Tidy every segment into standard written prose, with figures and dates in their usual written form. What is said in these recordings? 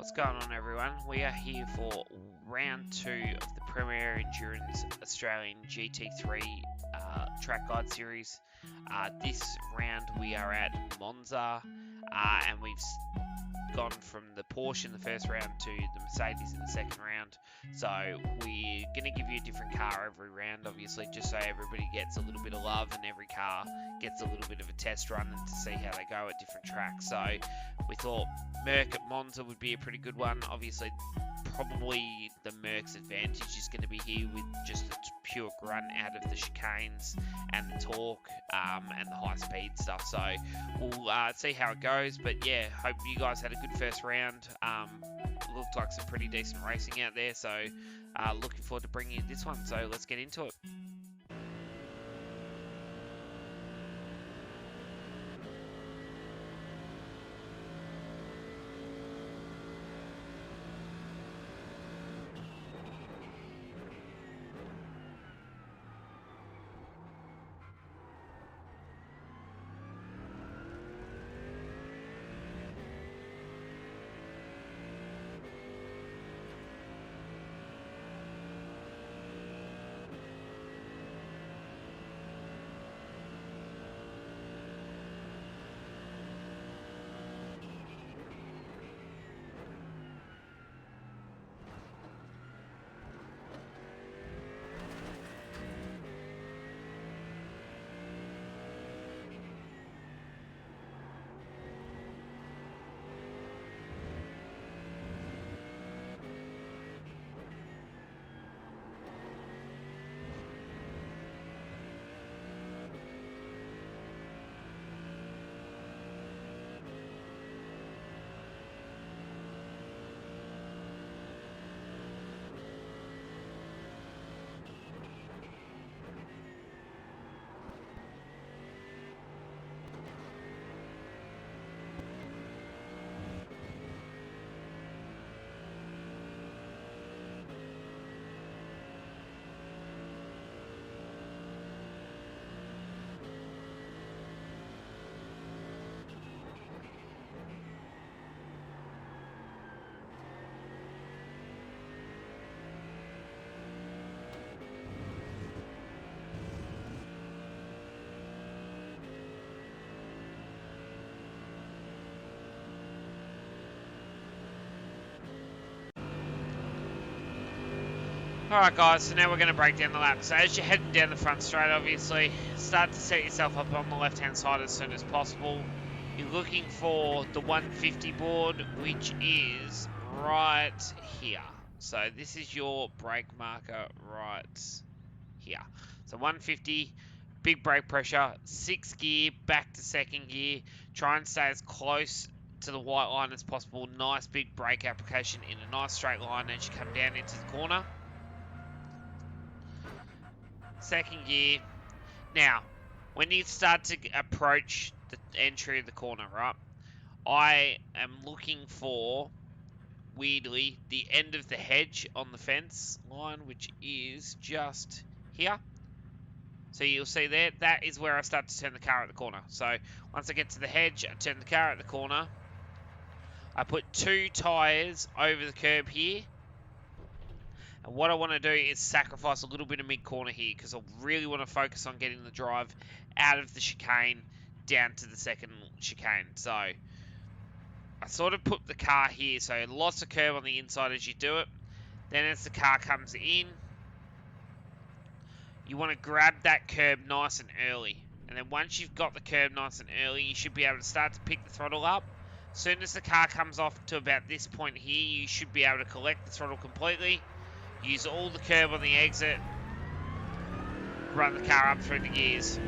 What's going on, everyone? We are here for round 2 of the Premier Endurance Australian GT3 Track Guide Series. This round we are at Monza, and we've gone from the Porsche in the first round to the Mercedes in the second round. So we're going to give you a different car every round, obviously, just so everybody gets a little bit of love and every car gets a little bit of a test run and to see how they go at different tracks. So we thought Merc at Monza would be a pretty good one. Obviously, probably the Merc's advantage is going to be here with just a pure grunt out of the chicanes and the torque and the high speed stuff. So we'll see how it goes. But yeah, hope you guys had a good first round. Looked like some pretty decent racing out there. So looking forward to bringing you this one. So let's get into it. Alright guys, so now we're going to break down the lap. So as you're heading down the front straight, obviously, start to set yourself up on the left hand side as soon as possible. You're looking for the 150 board, which is right here. So this is your brake marker right here. So 150, big brake pressure, 6th gear, back to 2nd gear. Try and stay as close to the white line as possible. Nice big brake application in a nice straight line as you come down into the corner. 2nd gear. Now, when you start to approach the entry of the corner, right, I am looking for, weirdly, the end of the hedge on the fence line, which is just here. So you'll see there, that is where I start to turn the car at the corner. So once I get to the hedge, I turn the car at the corner. I put 2 tyres over the curb here. And what I want to do is sacrifice a little bit of mid-corner here because I really want to focus on getting the drive out of the chicane down to the 2nd chicane. So I sort of put the car here, so lots of curb on the inside as you do it. Then as the car comes in, you want to grab that curb nice and early. And then once you've got the curb nice and early, you should be able to start to pick the throttle up. As soon as the car comes off to about this point here, you should be able to collect the throttle completely. Use all the curb on the exit. Run the car up through the gears.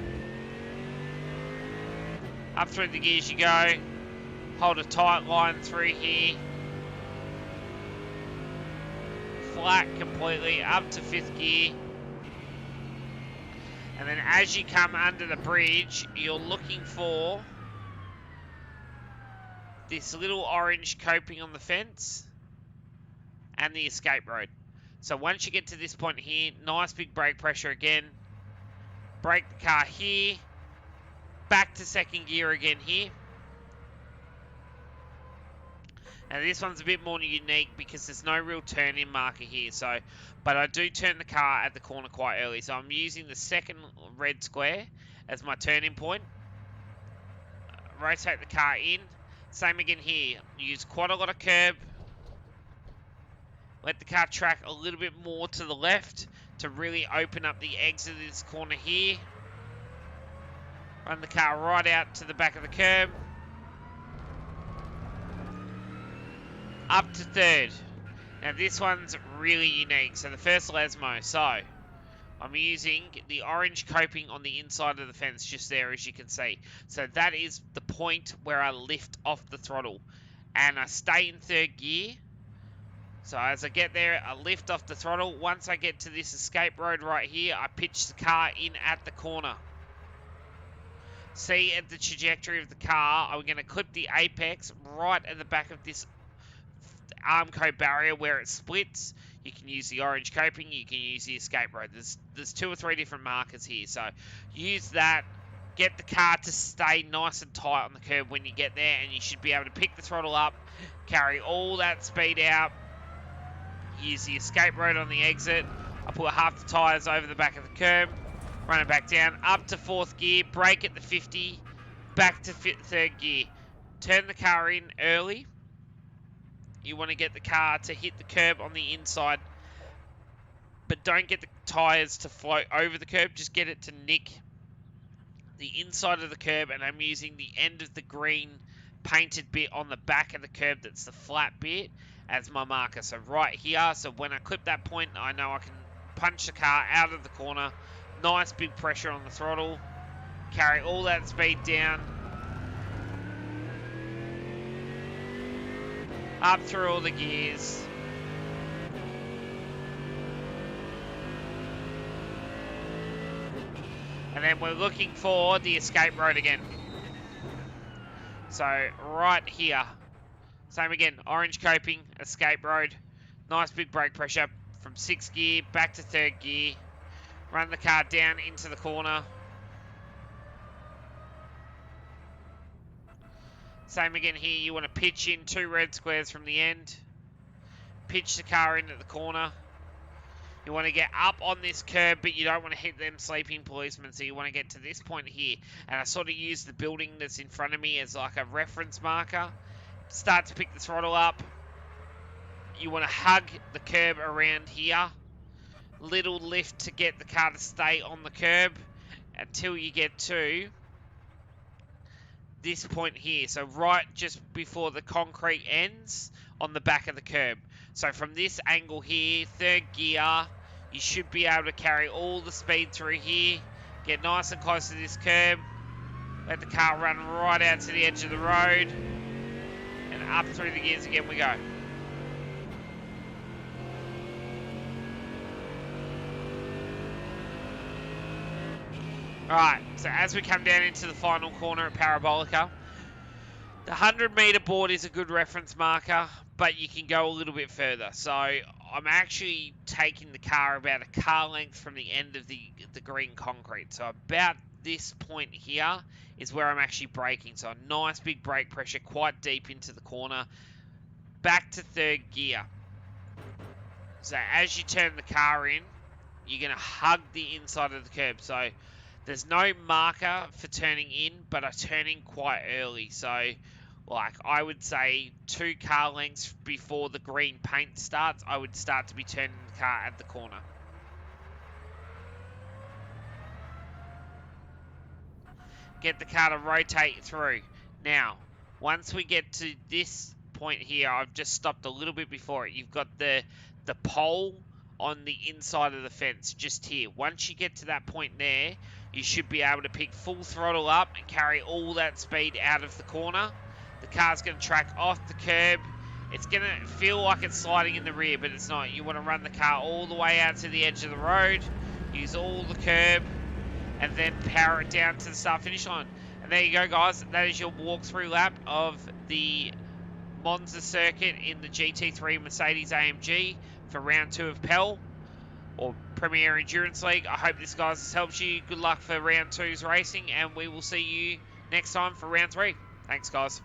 Up through the gears you go. Hold a tight line through here. Flat completely up to 5th gear. And then as you come under the bridge, you're looking for this little orange coping on the fence and the escape road. So once you get to this point here, nice big brake pressure again. Brake the car here. Back to 2nd gear again here. Now this one's a bit more unique because there's no real turn-in marker here, so, but I do turn the car at the corner quite early, so I'm using the second red square as my turning point. Rotate the car in. Same again here. Use quite a lot of curb. Let the car track a little bit more to the left to really open up the exit of this corner here. Run the car right out to the back of the curb. Up to third. Now this one's really unique. So the first Lesmo. So I'm using the orange coping on the inside of the fence just there, as you can see. So that is the point where I lift off the throttle. And I stay in third gear. So as I get there, I lift off the throttle. Once I get to this escape road right here, I pitch the car in at the corner. See at the trajectory of the car, I'm going to clip the apex right at the back of this Armco barrier where it splits. You can use the orange coping, you can use the escape road. There's 2 or 3 different markers here, so use that. Get the car to stay nice and tight on the curb when you get there, and you should be able to pick the throttle up, carry all that speed out. Use the escape road on the exit. I put half the tyres over the back of the curb, run it back down, up to 4th gear, brake at the 50, back to 3rd gear. Turn the car in early. You want to get the car to hit the curb on the inside, but don't get the tyres to float over the curb, just get it to nick the inside of the curb, and I'm using the end of the green painted bit on the back of the curb, that's the flat bit, as my marker. So right here, so when I clip that point, I know I can punch the car out of the corner. Nice big pressure on the throttle. Carry all that speed down. Up through all the gears. And then we're looking for the escape road again. So right here. Same again, orange coping, escape road. Nice big brake pressure from 6th gear back to 3rd gear. Run the car down into the corner. Same again here, you want to pitch in 2 red squares from the end. Pitch the car into the corner. You want to get up on this curb, but you don't want to hit them sleeping policemen, so you want to get to this point here. And I sort of use the building that's in front of me as like a reference marker. Start to pick the throttle up. You want to hug the curb around here. Little lift to get the car to stay on the curb until you get to this point here. So right just before the concrete ends on the back of the curb. So from this angle here, 3rd gear, you should be able to carry all the speed through here. Get nice and close to this curb. Let the car run right out to the edge of the road. And up through the gears again we go. Alright, so as we come down into the final corner at Parabolica, the 100 metre board is a good reference marker, but you can go a little bit further. So I'm actually taking the car about a car length from the end of the green concrete. So about this point here is where I'm actually braking. So a nice big brake pressure quite deep into the corner. Back to 3rd gear. So as you turn the car in, you're going to hug the inside of the curb. So there's no marker for turning in, but I turn in quite early. So, like, I would say 2 car lengths before the green paint starts, I would start to be turning the car at the corner. Get the car to rotate through. Now, once we get to this point here, I've just stopped a little bit before it. You've got the pole on the inside of the fence, just here. Once you get to that point there, you should be able to pick full throttle up and carry all that speed out of the corner. The car's going to track off the curb. It's going to feel like it's sliding in the rear, but it's not. You want to run the car all the way out to the edge of the road, use all the curb, and then power it down to the start-finish line. And there you go, guys. That is your walkthrough lap of the Monza circuit in the GT3 Mercedes AMG for round 2 of PEL, or Premier Endurance League. I hope this, guys, has helped you. Good luck for round 2's racing, and we will see you next time for round 3. Thanks, guys.